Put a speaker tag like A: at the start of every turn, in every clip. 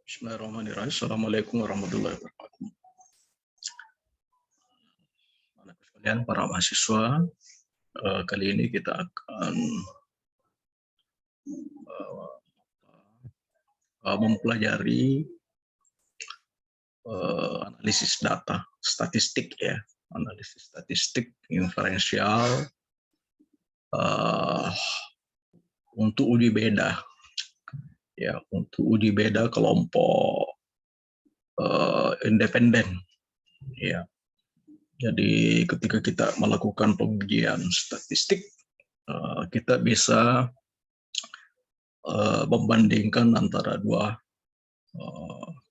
A: Bismillahirrahmanirrahim. Assalamualaikum warahmatullahi wabarakatuh. Anak sekalian, para mahasiswa, kali ini kita akan mempelajari analisis data, statistik ya, analisis statistik inferensial untuk uji beda, ya, untuk uji beda kelompok independen, ya. Jadi ketika kita melakukan pengujian statistik, kita bisa membandingkan antara dua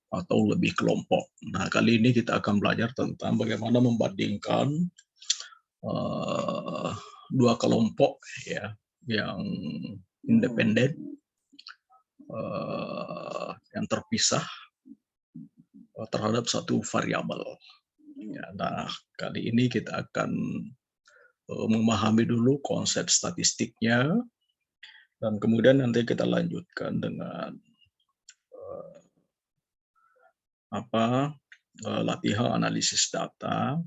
A: atau lebih kelompok. Nah, kali ini kita akan belajar tentang bagaimana membandingkan dua kelompok ya yang independen, yang terpisah terhadap satu variabel. Ya, nah, kali ini kita akan memahami dulu konsep statistiknya, dan kemudian nanti kita lanjutkan dengan latihan analisis data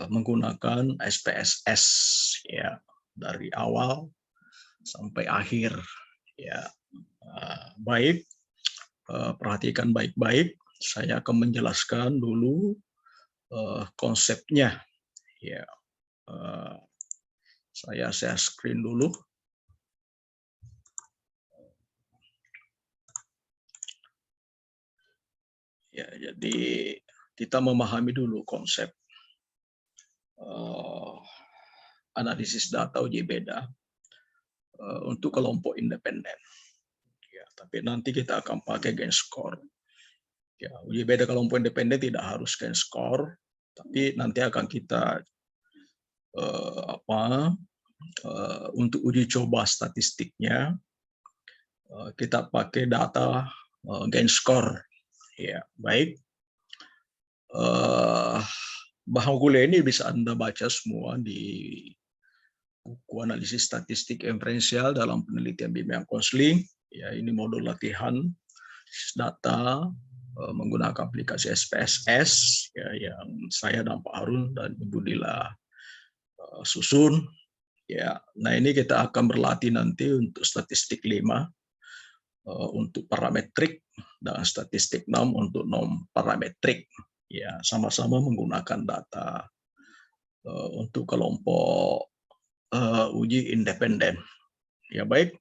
A: menggunakan SPSS ya, dari awal sampai akhir ya. Baik, perhatikan baik-baik. Saya akan menjelaskan dulu konsepnya ya. Saya share screen dulu. Ya, jadi kita memahami dulu konsep analisis data uji beda untuk kelompok independen. Ya, tapi nanti kita akan pakai gain score. Ya, uji beda kelompok independen tidak harus gain score, tapi nanti akan kita untuk uji coba statistiknya kita pakai data gain score. Ya, baik. Bahan kuliah ini bisa Anda baca semua di buku analisis statistik inferensial dalam penelitian bimbingan konseling. Ya, ini modul latihan data menggunakan aplikasi SPSS ya, yang saya dan Pak Harun dan Ibu Dila susun. Ya, nah ini kita akan berlatih nanti untuk statistik 5 untuk parametrik dan statistik 6 untuk non parametrik. Ya, sama-sama menggunakan data untuk kelompok uji independen. Ya, baik,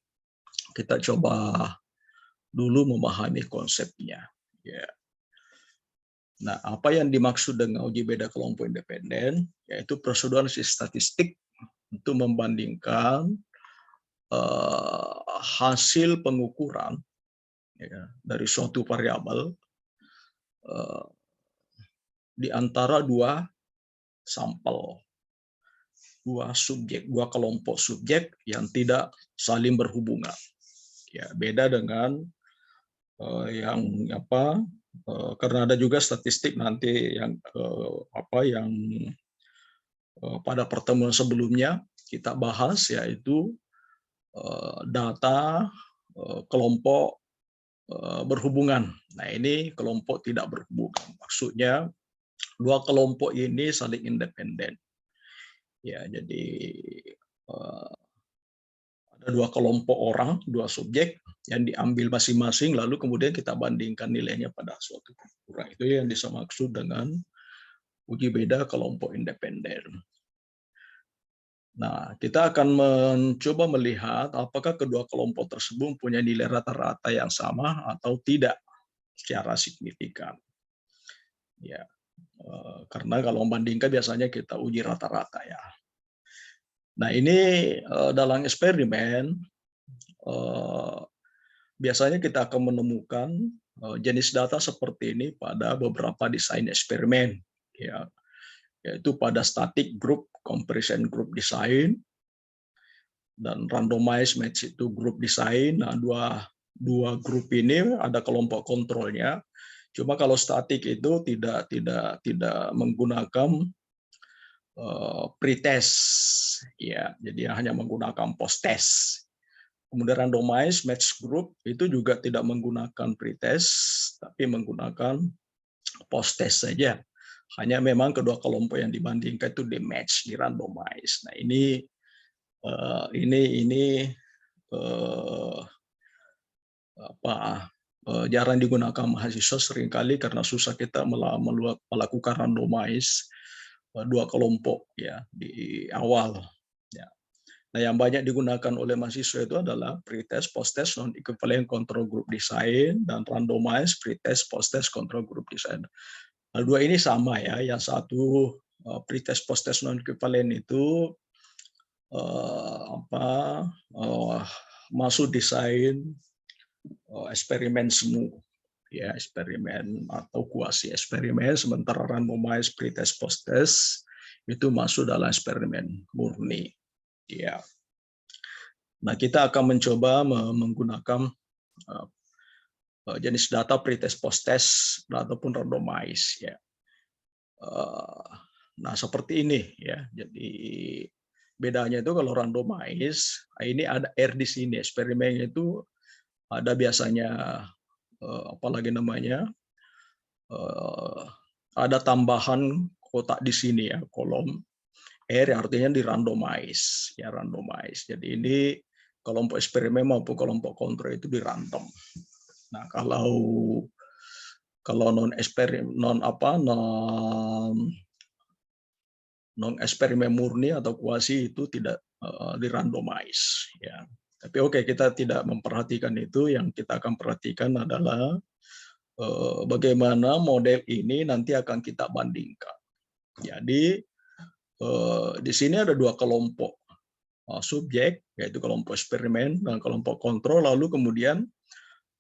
A: kita coba dulu memahami konsepnya. Ya. Nah, apa yang dimaksud dengan uji beda kelompok independen? Yaitu prosedur analisis statistik untuk membandingkan hasil pengukuran ya, dari suatu variabel di antara dua sampel, dua subjek, dua kelompok subjek yang tidak saling berhubungan. Ya, beda dengan yang karena ada juga statistik nanti yang yang pada pertemuan sebelumnya kita bahas, yaitu data kelompok berhubungan. Nah, ini kelompok tidak berhubungan. Maksudnya dua kelompok ini saling independen. Ya, jadi ada dua kelompok orang, dua subjek yang diambil masing-masing, lalu kemudian kita bandingkan nilainya pada suatu ukuran. Itu yang dimaksud dengan uji beda kelompok independen. Nah, kita akan mencoba melihat apakah kedua kelompok tersebut punya nilai rata-rata yang sama atau tidak secara signifikan. Ya, karena kalau membandingkan biasanya kita uji rata-rata ya. Nah, ini dalam eksperimen biasanya kita akan menemukan jenis data seperti ini pada beberapa desain eksperimen, ya, yaitu pada static group, comparison group design, dan randomized match itu group design. Nah, dua grup ini ada kelompok kontrolnya. Cuma kalau statik itu tidak menggunakan pretest, ya, jadi hanya menggunakan post test. Kemudian randomized match group itu juga tidak menggunakan pretest, tapi menggunakan post-test saja. Hanya memang kedua kelompok yang dibandingkan itu di match, di randomize. Nah ini jarang digunakan mahasiswa seringkali karena susah kita melakukan randomize dua kelompok ya di awal. Ya. Nah, yang banyak digunakan oleh mahasiswa itu adalah pretest, post-test, non-equivalent control group design, dan randomize, pretest, post-test, control group design. Nah, dua ini sama ya. Yang satu pretest, post-test, non-equivalent itu masuk desain eksperimen semu, ya eksperimen atau kuasi eksperimen, sementara randomize, pretest, post-test itu masuk dalam eksperimen murni. Ya. Nah, kita akan mencoba menggunakan jenis data pretest, post-test ataupun randomize. Ya. Nah, seperti ini ya. Jadi bedanya itu kalau randomize, ini ada R di sini. Eksperimennya itu ada biasanya apalagi namanya ada tambahan kotak di sini ya, kolom R artinya di randomize ya, randomize. Jadi ini kelompok eksperimen maupun kelompok kontrol itu di random. Nah, kalau non eksperimen murni atau kuasi itu tidak di randomize ya. Tapi oke, kita tidak memperhatikan itu. Yang kita akan perhatikan adalah bagaimana model ini nanti akan kita bandingkan. Jadi di sini ada dua kelompok subjek, yaitu kelompok eksperimen dan kelompok kontrol. Lalu kemudian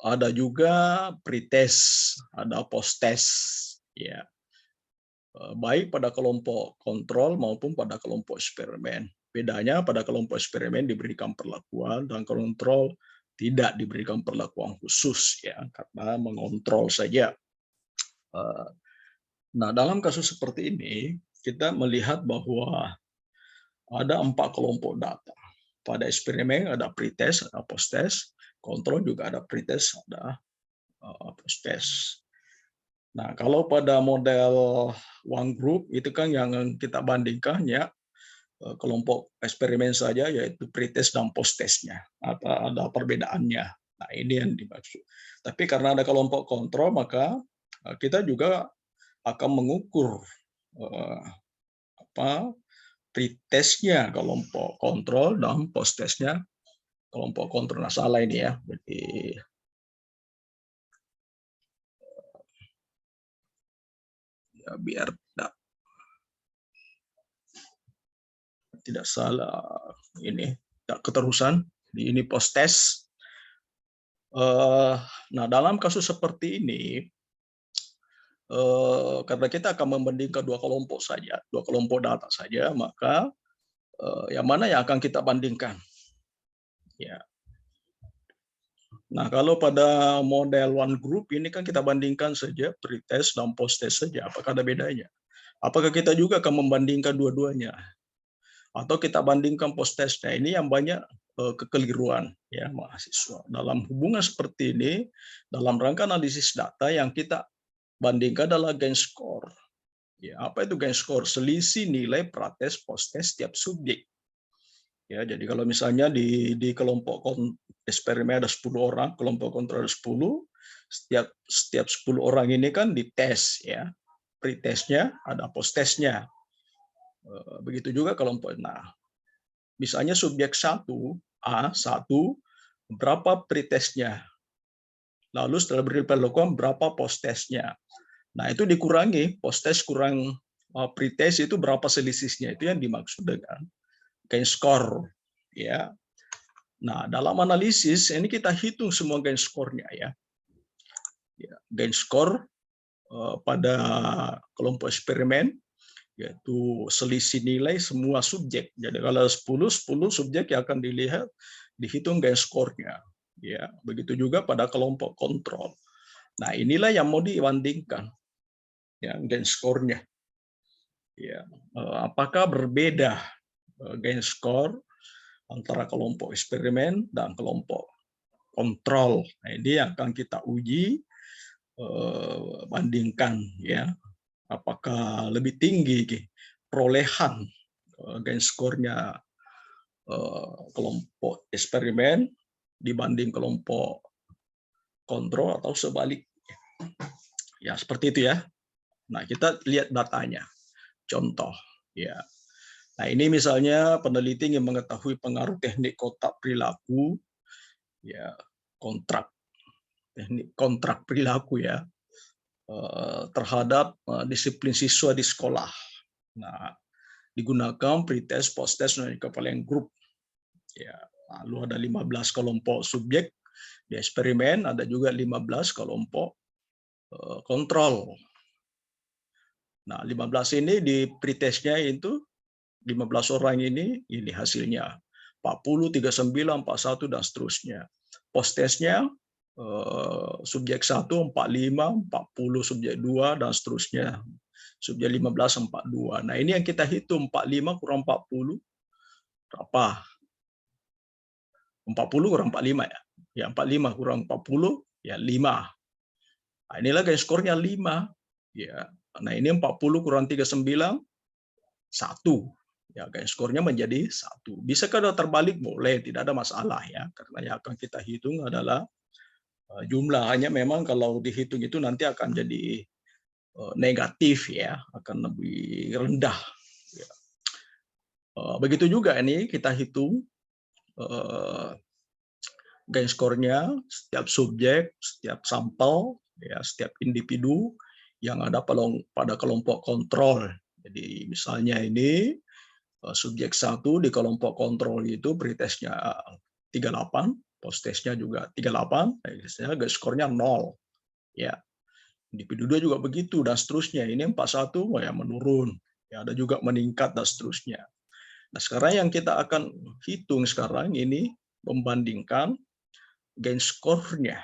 A: ada juga pretest, ada post-test, ya, baik pada kelompok kontrol maupun pada kelompok eksperimen. Bedanya pada kelompok eksperimen diberikan perlakuan dan kontrol tidak diberikan perlakuan khusus, ya, karena mengontrol saja. Nah, dalam kasus seperti ini kita melihat bahwa ada 4 kelompok data. Pada eksperimen ada pretest, ada post-test, kontrol juga ada pretest, ada post-test. Nah, kalau pada model one group itu kan yang kita bandingkan ya kelompok eksperimen saja, yaitu pretest dan post-testnya. Ada perbedaannya. Nah, ini yang dimaksud. Tapi karena ada kelompok kontrol, maka kita juga akan mengukur pretestnya kelompok kontrol dan post-testnya kelompok kontrol. Nah, salah ini ya. Jadi ya, biar tidak salah ini, tidak keterusan. Ini post-test. Nah, dalam kasus seperti ini, karena kita akan membandingkan dua kelompok saja, dua kelompok data saja, maka yang mana yang akan kita bandingkan? Ya. Nah, kalau pada model one group ini kan kita bandingkan saja pretest dan post-test saja. Apakah ada bedanya? Apakah kita juga akan membandingkan dua-duanya? Atau kita bandingkan post-test? Nah, ini yang banyak kekeliruan ya mahasiswa. Dalam hubungan seperti ini, dalam rangka analisis data yang kita bandingkan adalah gain score. Ya, apa itu gain score? Selisih nilai pretest post-test setiap subjek. Ya, jadi kalau misalnya di kelompok eksperimen ada 10 orang, kelompok kontrol ada 10, setiap 10 orang ini kan dites ya. Pretestnya ada post-testnya. Begitu juga kelompok. Nah, misalnya subjek 1 A1 berapa pretestnya, lalu setelah beri perlakuan berapa post-testnya. Nah, itu dikurangi, post-test kurang pretest itu berapa selisihnya, itu yang dimaksud dengan gain score ya. Nah, dalam analisis ini kita hitung semua gain score-nya ya. Gain score pada kelompok eksperimen yaitu selisih nilai semua subjek. Jadi kalau 10 subjek yang akan dilihat, dihitung gain score-nya. Ya, begitu juga pada kelompok kontrol. Nah, inilah yang mau dibandingkan, ya, gain score-nya. Ya, apakah berbeda gain score antara kelompok eksperimen dan kelompok kontrol. Nah, ini yang akan kita uji, bandingkan ya, apakah lebih tinggi perolehan gain score-nya kelompok eksperimen dibanding kelompok kontrol atau sebaliknya. Ya, seperti itu ya. Nah, kita lihat datanya. Contoh ya. Nah, ini misalnya peneliti ingin mengetahui pengaruh teknik kotak perilaku ya, teknik kontrak perilaku ya, terhadap disiplin siswa di sekolah. Nah, digunakan pretest, posttest, dan equivalent group. Ya, lalu ada 15 kelompok subjek di eksperimen, ada juga 15 kelompok kontrol. Nah, 15 ini di pretestnya itu 15 orang ini hasilnya 40, 39, 41 dan seterusnya. Posttestnya subjek 1 45, 40 subjek 2 dan seterusnya. Subjek 15 42. Nah, ini yang kita hitung 45 kurang 40 berapa? 40 kurang 45 ya. Ya 45 kurang 40 ya 5. Nah, inilah gain skornya 5 ya. Nah, ini 40 kurang 39 1. Ya, gain skornya menjadi 1. Bisa kalau terbalik boleh, tidak ada masalah ya. Karena yang akan kita hitung adalah jumlah, hanya memang kalau dihitung itu nanti akan jadi negatif ya, akan lebih rendah. Ya. Begitu juga ini kita hitung gain skornya setiap subjek, setiap sampel, ya, setiap individu yang ada pada kelompok kontrol. Jadi misalnya ini subjek 1 di kelompok kontrol itu pretestnya 38, posttestnya juga 38, gain skornya 0. Ya. Individu 2 juga begitu dan seterusnya. Ini 41 ya menurun. Ya, ada juga meningkat dan seterusnya. Nah, sekarang yang kita akan hitung sekarang ini membandingkan gain score-nya.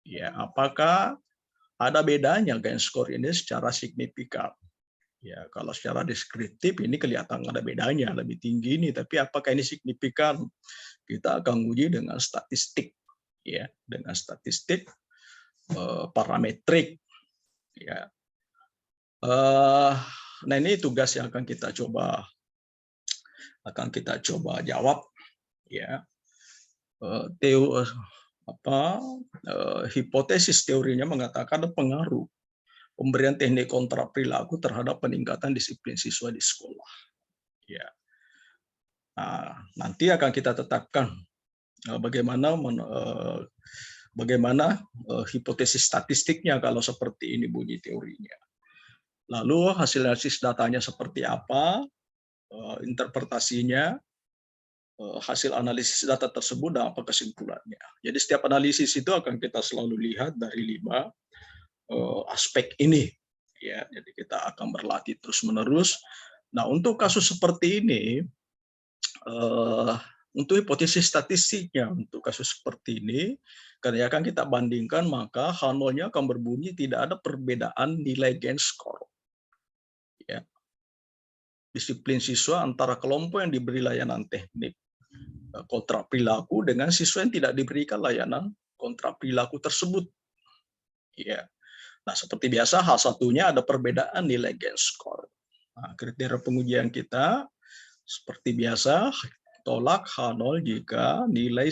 A: Ya, apakah ada bedanya gain score ini secara signifikan? Ya, kalau secara deskriptif ini kelihatan ada bedanya, lebih tinggi ini, tapi apakah ini signifikan? Kita akan uji dengan statistik, ya, dengan statistik parametrik, ya. Nah, ini tugas yang akan kita coba jawab, ya. Hipotesis teorinya mengatakan ada pengaruh pemberian teknik kontrak perilaku terhadap peningkatan disiplin siswa di sekolah. Ya. Nah, nanti akan kita tetapkan bagaimana hipotesis statistiknya kalau seperti ini bunyi teorinya. Lalu hasil analisis datanya seperti apa, interpretasinya, hasil analisis data tersebut dan apa kesimpulannya. Jadi setiap analisis itu akan kita selalu lihat dari 5 aspek ini. Ya, jadi kita akan berlatih terus-menerus. Nah, untuk kasus seperti ini, untuk hipotesis statistiknya untuk kasus seperti ini, karena akan kita bandingkan, maka H0-nya akan berbunyi tidak ada perbedaan nilai gain score. Ya. Disiplin siswa antara kelompok yang diberi layanan teknik kontrak perilaku dengan siswa yang tidak diberikan layanan kontrak perilaku tersebut. Ya. Nah, seperti biasa H1-nya ada perbedaan nilai gain score. Nah, kriteria pengujian kita seperti biasa, tolak H0 jika nilai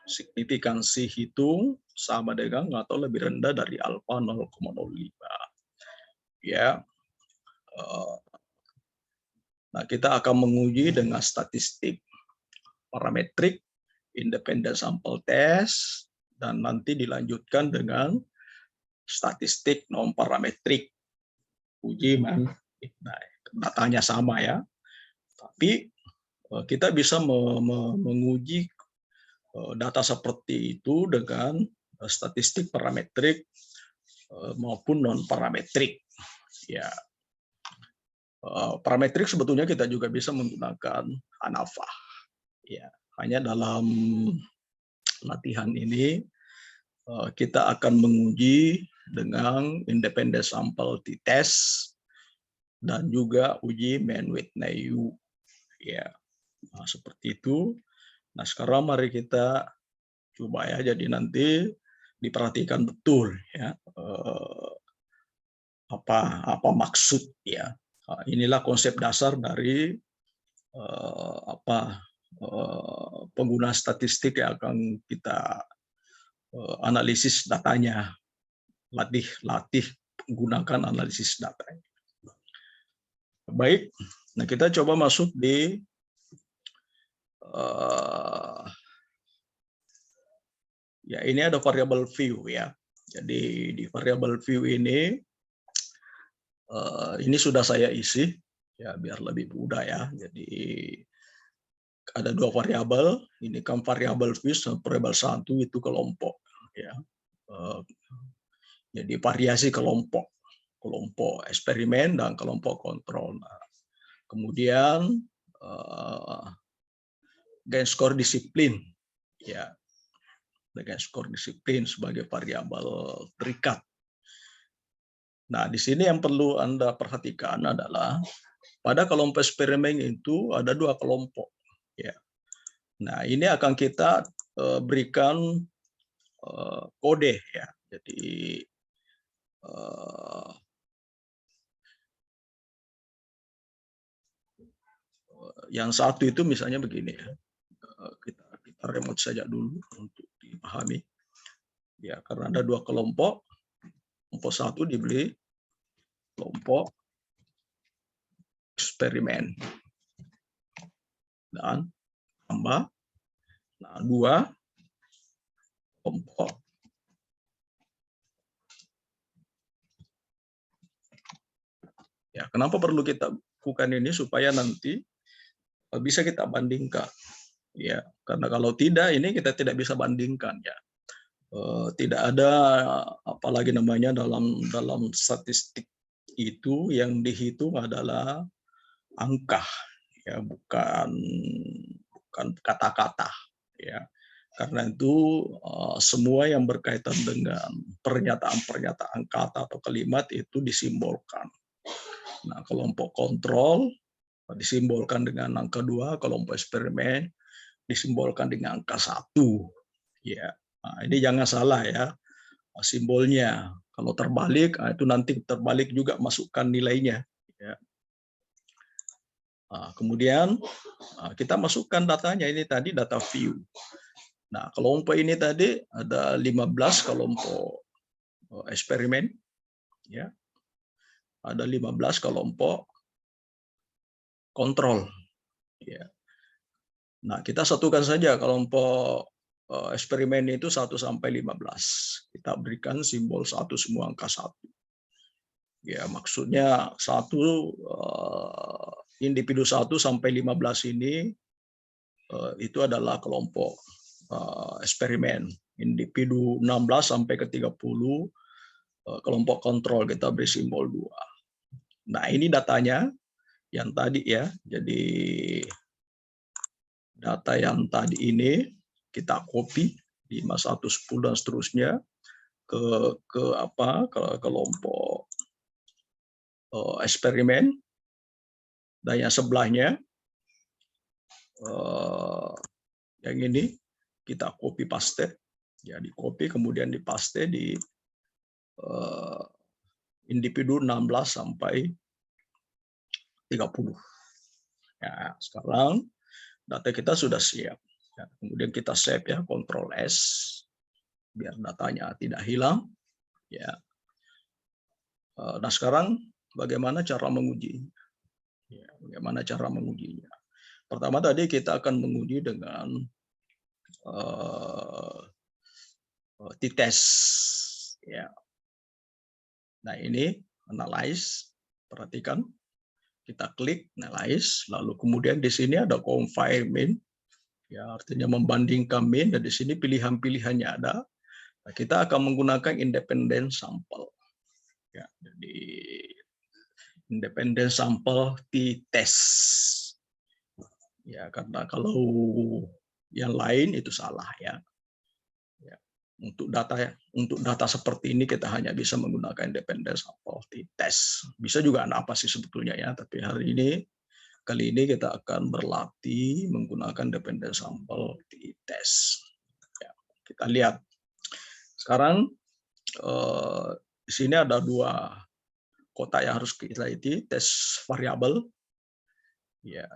A: signifikansi hitung sama dengan atau lebih rendah dari alfa 0,05. Ya. Nah, kita akan menguji dengan statistik parametrik, independent sample test, dan nanti dilanjutkan dengan statistik non parametrik. Uji datanya sama ya. Tapi kita bisa menguji data seperti itu dengan statistik parametrik maupun non parametrik. Ya, parametrik sebetulnya kita juga bisa menggunakan ANAVA. Ya, hanya dalam latihan ini kita akan menguji dengan independent sample t-test dan juga uji Mann-Whitney. Ya. Nah, seperti itu. Nah, sekarang mari kita coba ya, jadi nanti diperhatikan betul ya, apa maksud ya. Inilah konsep dasar dari pengguna statistik yang akan kita analisis datanya, latih gunakan analisis data. Baik, nah kita coba masuk di ya, ini ada variable view ya. Jadi di variable view ini sudah saya isi ya biar lebih mudah ya. Jadi ada dua variabel, ini kan variabel view, variabel satu itu kelompok ya. Jadi variasi kelompok eksperimen dan kelompok kontrol. Nah, kemudian gain score disiplin ya, gain score disiplin sebagai variabel terikat. Nah, di sini yang perlu Anda perhatikan adalah pada kelompok eksperimen itu ada dua kelompok ya. Nah, ini akan kita berikan kode ya. Jadi yang satu itu misalnya begini ya. Kita remote saja dulu untuk dipahami. Ya, karena ada dua kelompok. Kelompok satu diberi kelompok eksperimen dan tambah dua kelompok ya. Kenapa perlu kita lakukan ini? Supaya nanti bisa kita bandingkan ya, karena kalau tidak ini kita tidak bisa bandingkan ya. Tidak ada apalagi namanya dalam statistik itu yang dihitung adalah angka ya, bukan kata-kata ya. Karena itu semua yang berkaitan dengan pernyataan-pernyataan kata atau kalimat itu disimbolkan. Nah, kelompok kontrol disimbolkan dengan angka 2, kelompok eksperimen disimbolkan dengan angka 1. Ya. Nah, ini jangan salah ya simbolnya. Kalau terbalik, itu nanti terbalik juga masukkan nilainya. Ya. Nah, kemudian kita masukkan datanya, ini tadi data view. Nah, kelompok ini tadi ada 15 kelompok eksperimen. Ya. Ada 15 kelompok kontrol. Ya. Nah, kita satukan saja kelompok eksperimen itu 1 sampai 15. Kita berikan simbol 1 semua angka 1. Ya, maksudnya individu 1 sampai 15 ini itu adalah kelompok eksperimen. Individu 16 sampai ke 30 kelompok kontrol, kita beri simbol 2. Nah, ini datanya yang tadi ya. Jadi data yang tadi ini kita copy 5, 1, 10 dan seterusnya ke kelompok eksperimen, dan yang sebelahnya yang ini kita copy paste ya, di copy kemudian di paste di individu 16 sampai 30. Ya, sekarang data kita sudah siap. Ya, kemudian kita save ya, Ctrl S biar datanya tidak hilang. Ya. Nah, sekarang bagaimana cara menguji? Ya, bagaimana cara mengujinya? Pertama tadi kita akan menguji dengan t-test. Ya. Nah, ini analyze, perhatikan. Kita klik analyze, lalu kemudian di sini ada compare mean, ya artinya membandingkan mean, dan di sini pilihan-pilihannya ada. Nah, kita akan menggunakan independent sample. Ya, jadi independent sample t-test. Ya, karena kalau yang lain itu salah ya. Untuk data seperti ini kita hanya bisa menggunakan independent sample t-test. Bisa juga apa sih sebetulnya ya, tapi hari ini kali ini kita akan berlatih menggunakan dependent sample t-test. Ya, kita lihat. Sekarang di sini ada dua kotak yang harus kita isi, tes variabel. Ya.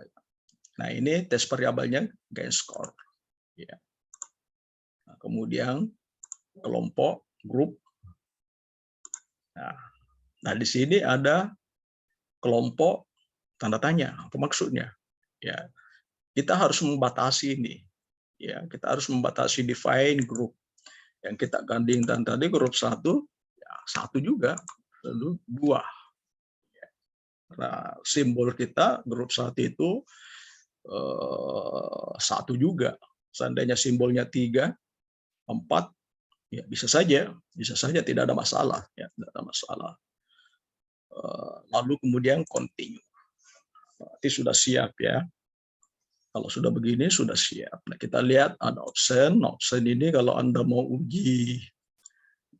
A: Nah, ini tes variabelnya gain score. Ya. Nah, kemudian kelompok, grup. Nah, di sini ada kelompok tanda tanya. Apa maksudnya? Ya, kita harus membatasi ini. Ya, kita harus membatasi define group. Yang kita gandingkan tadi grup 1, ya 1 juga, lalu 2. Nah, simbol kita grup 1 itu 1 juga. Seandainya simbolnya 3, 4, ya bisa saja tidak ada masalah, ya, tidak ada masalah. Lalu kemudian continue. Berarti sudah siap ya. Kalau sudah begini sudah siap. Nah, kita lihat ada option. Option ini kalau Anda mau uji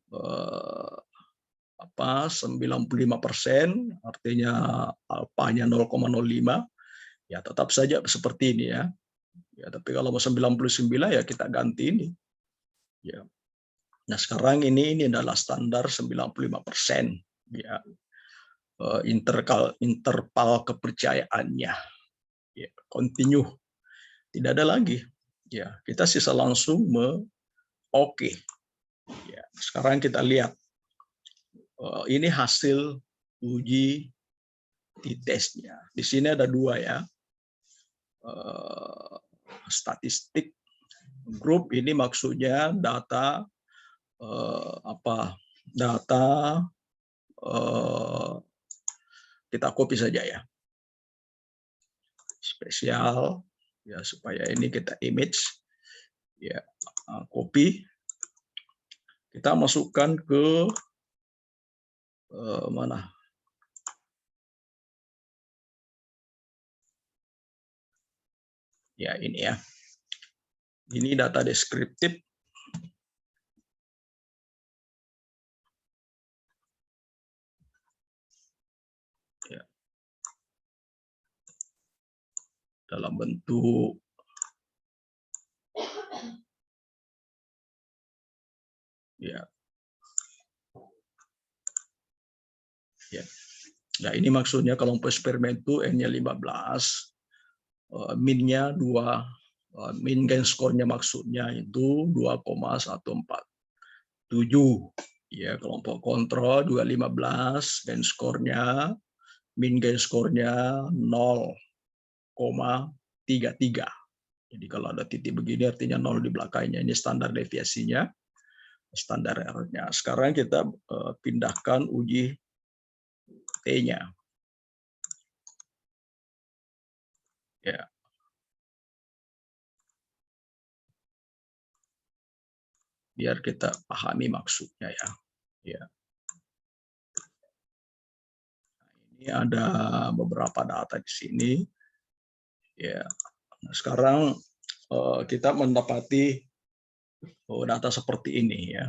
A: 95%, artinya alfanya 0,05, ya tetap saja seperti ini ya. Ya, tapi kalau mau 99 ya kita ganti ini. Ya. Nah, sekarang ini adalah standar 95%, ya. Interval kepercayaannya. Ya, continue. Tidak ada lagi. Ya, kita sisa langsung oke. Ya, sekarang kita lihat. Ini hasil uji t-testnya. Di sini ada 2 ya. Statistik grup ini maksudnya data data kita copy saja ya. Spesial ya, supaya ini kita image ya, copy. Kita masukkan ke mana? Ya, ini ya. Ini data deskriptif. Ya. Dalam bentuk ya. Ya. Nah, ini maksudnya kelompok eksperimen itu N-nya 15, min-nya 2, min gain score-nya maksudnya itu 2,147. Ya, kelompok kontrol 215, gain score-nya, min gain score-nya 0,33. Jadi kalau ada titik begini artinya 0 di belakangnya, ini standar deviasinya, standar error-nya. Sekarang kita pindahkan uji T-nya. Ya. Biar kita pahami maksudnya ya. Ya. Ini ada beberapa data di sini. Ya. Nah, sekarang kita mendapati data seperti ini ya.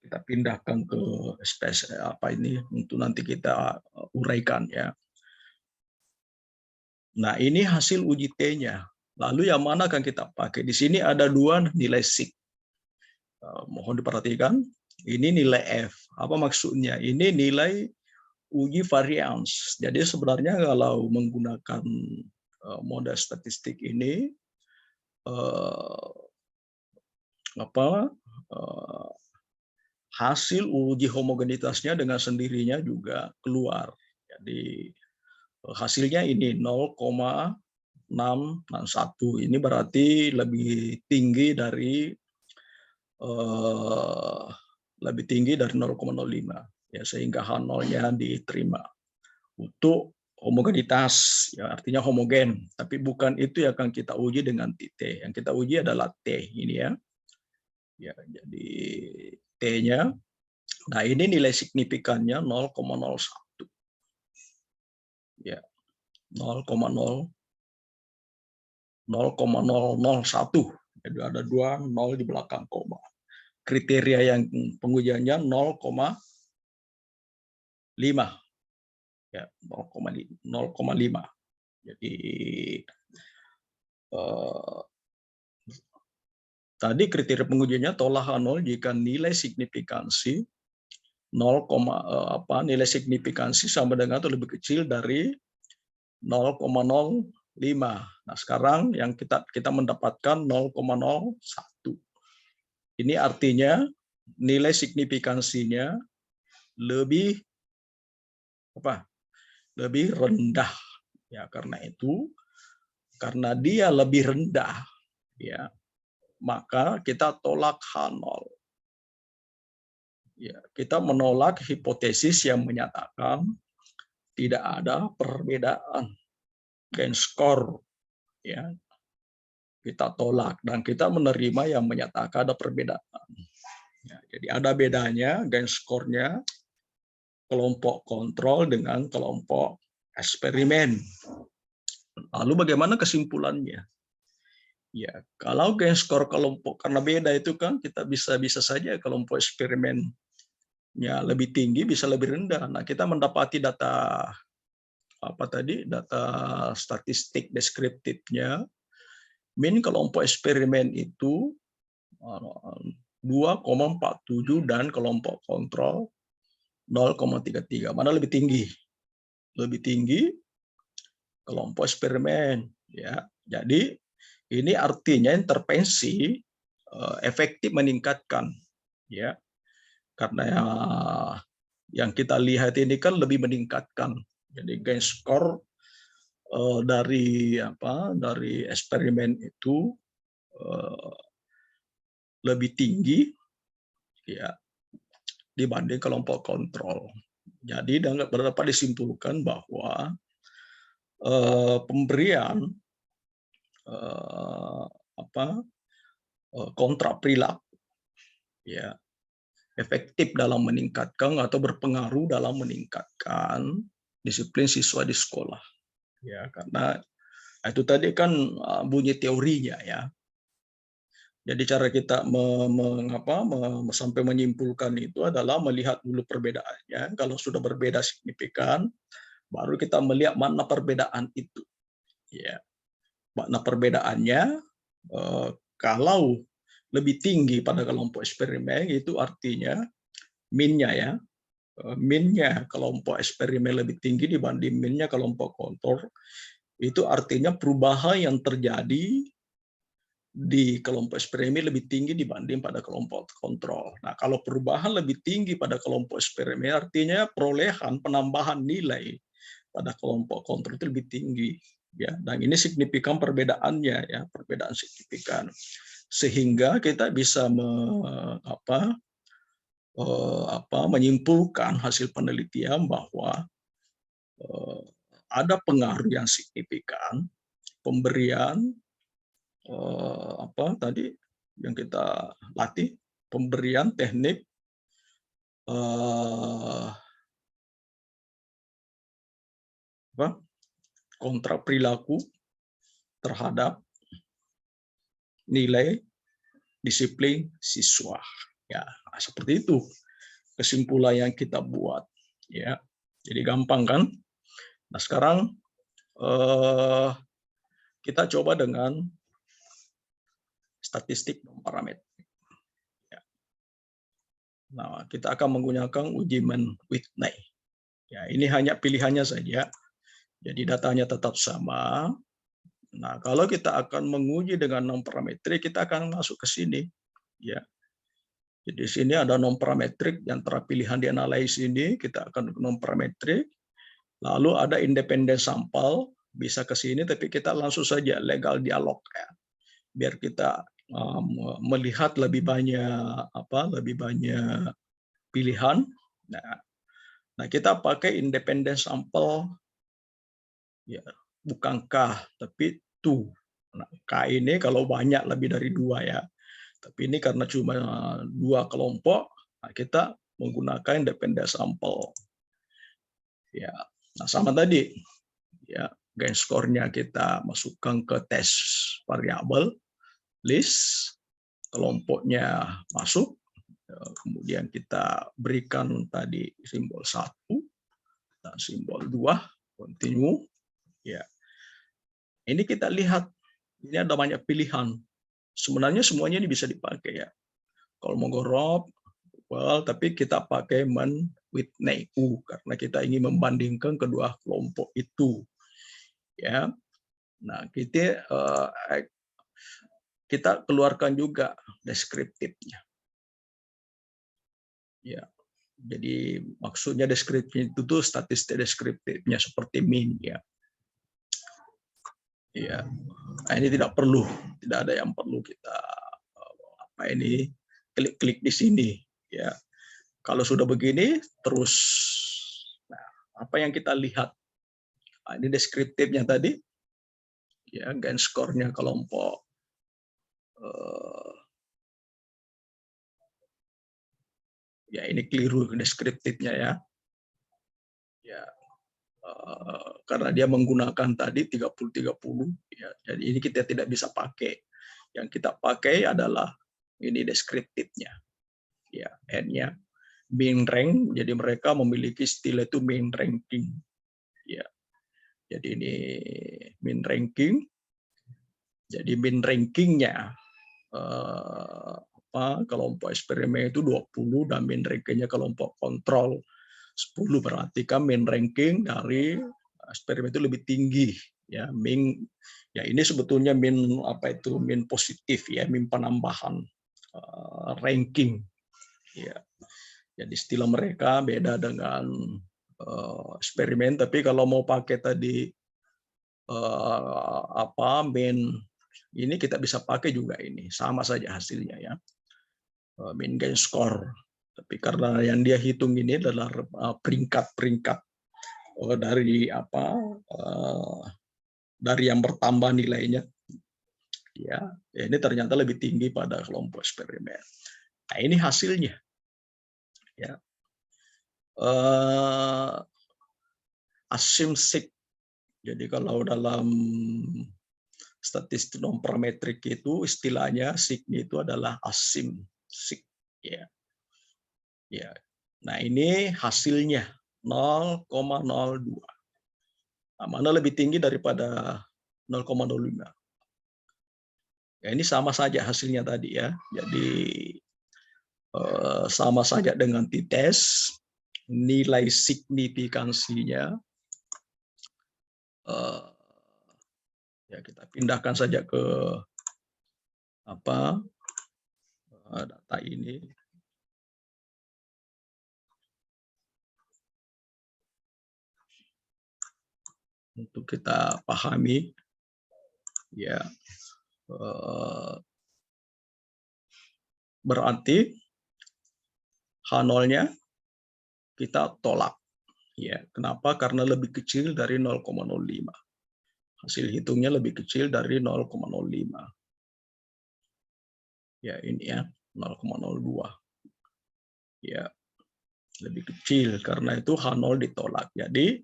A: Kita pindahkan ke space ini untuk nanti kita uraikan ya. Nah, ini hasil uji T-nya. Lalu yang mana akan kita pakai? Di sini ada 2 nilai sig. Mohon diperhatikan. Ini nilai F. Apa maksudnya? Ini nilai uji varians. Jadi sebenarnya kalau menggunakan model statistik ini hasil uji homogenitasnya dengan sendirinya juga keluar. Jadi hasilnya ini 0,661. Ini berarti lebih tinggi dari 0,05 ya, sehingga H0-nya diterima. Untuk homogenitas ya, artinya homogen, tapi bukan itu yang akan kita uji dengan T. Yang kita uji adalah T ini ya. Ya, jadi T-nya. Nah, ini nilai signifikannya 0,01. Ya. 0,001. Jadi ada 2 0 di belakang koma. Kriteria yang pengujiannya 0,5. ya 0,5. Jadi eh, tadi kriteria pengujinya tolak H0 jika nilai signifikansi nilai signifikansi sama dengan atau lebih kecil dari 0,05. Nah, sekarang yang kita mendapatkan 0,01. Ini artinya nilai signifikansinya lebih lebih rendah. Ya, karena itu karena dia lebih rendah, ya, maka kita tolak H0. Ya, kita menolak hipotesis yang menyatakan tidak ada perbedaan gain score, ya, kita tolak dan kita menerima yang menyatakan ada perbedaan. Ya, jadi ada bedanya gain score-nya kelompok kontrol dengan kelompok eksperimen. Lalu bagaimana kesimpulannya? Ya, kalau gain score kelompok karena beda itu kan kita bisa saja kelompok eksperimennya lebih tinggi bisa lebih rendah. Nah, kita mendapati data data statistik deskriptifnya min kelompok eksperimen itu 2,47 dan kelompok kontrol 0,33. Mana lebih tinggi? Lebih tinggi kelompok eksperimen, ya. Jadi ini artinya intervensi efektif meningkatkan, ya. Karena yang kita lihat ini kan lebih meningkatkan. Jadi gain score dari eksperimen itu lebih tinggi, ya, dibanding kelompok kontrol. Jadi dapat disimpulkan bahwa pemberian kontra perilaku, ya, efektif dalam meningkatkan atau berpengaruh dalam meningkatkan disiplin siswa di sekolah, ya, karena itu tadi kan bunyi teorinya, ya. Jadi cara kita sampai menyimpulkan itu adalah melihat dulu perbedaannya. Kalau sudah berbeda signifikan, baru kita melihat mana perbedaan itu. Ya, makna perbedaannya kalau lebih tinggi pada kelompok eksperimen itu artinya minnya, ya, minnya kelompok eksperimen lebih tinggi dibanding minnya kelompok kontrol. Itu artinya perubahan yang terjadi di kelompok eksperimen lebih tinggi dibanding pada kelompok kontrol. Nah, kalau perubahan lebih tinggi pada kelompok eksperimen, artinya perolehan penambahan nilai pada kelompok kontrol itu lebih tinggi, ya. Dan ini signifikan perbedaannya, ya, perbedaan signifikan. Sehingga kita bisa menyimpulkan hasil penelitian bahwa ada pengaruh yang signifikan pemberian tadi yang kita latih, pemberian teknik kontra perilaku terhadap nilai disiplin siswa, ya. Seperti itu kesimpulan yang kita buat, ya. Jadi gampang kan? Nah, sekarang kita coba dengan statistik parameter. Nah, kita akan menggunakan uji Whitney. Ya, ini hanya pilihannya saja. Jadi datanya tetap sama. Nah, kalau kita akan menguji dengan non parametrik, kita akan masuk ke sini, ya. Jadi di sini ada non parametrik yang terpilihan di analysis ini, kita akan non parametrik. Lalu ada independen sampel, bisa ke sini, tapi kita langsung saja legal dialog, ya. Biar kita melihat lebih banyak pilihan. Nah, kita pakai independen sampel, ya, bukan K tapi tu. Nah, K ini kalau banyak lebih dari 2, ya. Tapi ini karena cuma 2 kelompok, nah kita menggunakan independen sampel. Ya. Nah, sama tadi, ya, gain score-nya kita masukkan ke tes variabel list, kelompoknya masuk, kemudian kita berikan tadi simbol 1, simbol 2, continue. Ya. Ini kita lihat, ini ada banyak pilihan. Sebenarnya semuanya ini bisa dipakai ya. Kalau mau gorob, well, tapi kita pakai men with neu karena kita ingin membandingkan kedua kelompok itu. Ya. Nah, kita keluarkan juga deskriptifnya. Ya. Jadi maksudnya deskriptif itu tuh statistik deskriptifnya seperti min ya. Ya. Nah, ini tidak ada yang perlu kita klik-klik di sini ya. Kalau sudah begini terus apa yang kita lihat? Nah, ini deskriptifnya tadi. Ya, gain score-nya kelompok ya ini keliru deskriptifnya ya. Ya, karena dia menggunakan tadi 30-30 ya. Jadi ini kita tidak bisa pakai. Yang kita pakai adalah ini deskriptifnya. Ya, N-nya min rank, jadi mereka memiliki istilah itu min ranking. Ya. Jadi ini min ranking. Jadi min rankingnya kelompok eksperimen itu 20 dan min rankingnya kelompok kontrol 10, berarti kan min ranking dari eksperimen itu lebih tinggi ya. Ya ini sebetulnya min positif ya, min penambahan ranking ya. Jadi istilah mereka beda dengan eksperimen, tapi kalau mau pakai tadi min ini kita bisa pakai juga, ini sama saja hasilnya ya, min gain score. Tapi karena yang dia hitung ini adalah peringkat-peringkat dari yang bertambah nilainya ya, ini ternyata lebih tinggi pada kelompok eksperimen. Nah, ini hasilnya ya. Asymmetric. Jadi kalau dalam statistik non parametrik itu istilahnya signi itu adalah asymmetric ya. Ya. Nah, ini hasilnya 0,02. Nah, mana lebih tinggi daripada 0,05? Ya, ini sama saja hasilnya tadi ya. Jadi sama saja dengan t-test, nilai signifikansinya ya kita pindahkan saja ke data ini. Untuk kita pahami ya, berarti H0-nya kita tolak ya. Kenapa? Karena lebih kecil dari 0,05. Hasil hitungnya lebih kecil dari 0,05. Ya, ini ya 0,02. Ya, lebih kecil, karena itu H0 ditolak. Jadi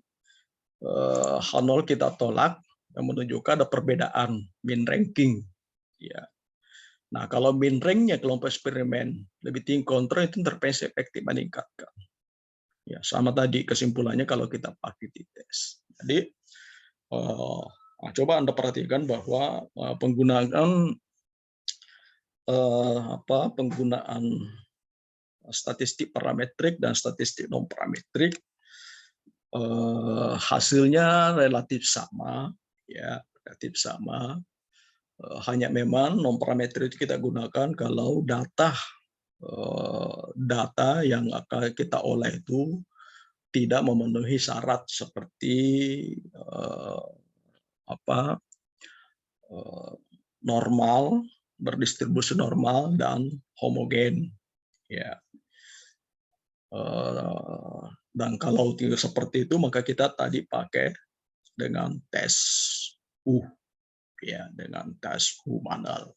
A: H0 kita tolak, yang menunjukkan ada perbedaan min ranking. Ya. Nah, kalau min ranknya kelompok eksperimen lebih tinggi kontrol, itu intervensi efektif meningkatkan. Ya, sama tadi kesimpulannya kalau kita pakai t-test. Jadi coba Anda perhatikan bahwa penggunaan statistik parametrik dan statistik non parametrik hasilnya relatif sama ya, relatif sama. Hanya memang non parametrik itu kita gunakan kalau data yang akan kita olah itu tidak memenuhi syarat seperti normal, berdistribusi normal dan homogen ya. Dan kalau tidak seperti itu, maka kita tadi pakai dengan tes ya, dengan tes manual.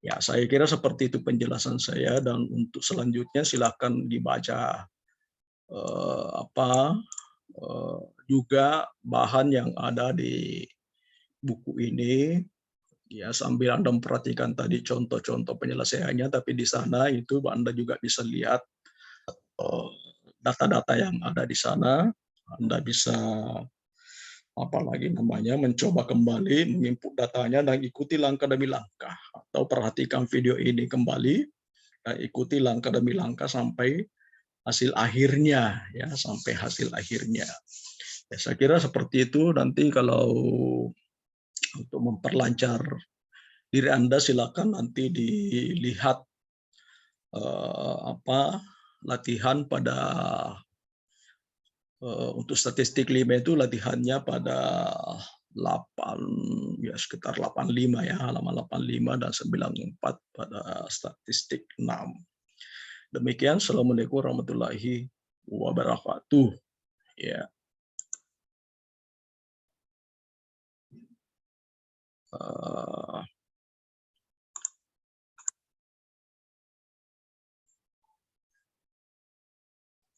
A: Ya, saya kira seperti itu penjelasan saya, dan untuk selanjutnya silakan dibaca juga bahan yang ada di buku ini ya, sambil Anda memperhatikan tadi contoh-contoh penyelesaiannya, tapi di sana itu Anda juga bisa lihat data-data yang ada di sana. Anda bisa apalagi namanya mencoba kembali menginput datanya dan ikuti langkah demi langkah, atau perhatikan video ini kembali dan ikuti langkah demi langkah sampai hasil akhirnya, ya, sampai hasil akhirnya. Ya, saya kira seperti itu. Nanti kalau untuk memperlancar diri Anda, silakan nanti dilihat latihan pada untuk statistik 5 itu latihannya pada 8, ya sekitar 85 ya, halaman 85 dan 94 pada statistik 6. Demikian, Assalamualaikum warahmatullahi wabarakatuh. Ya.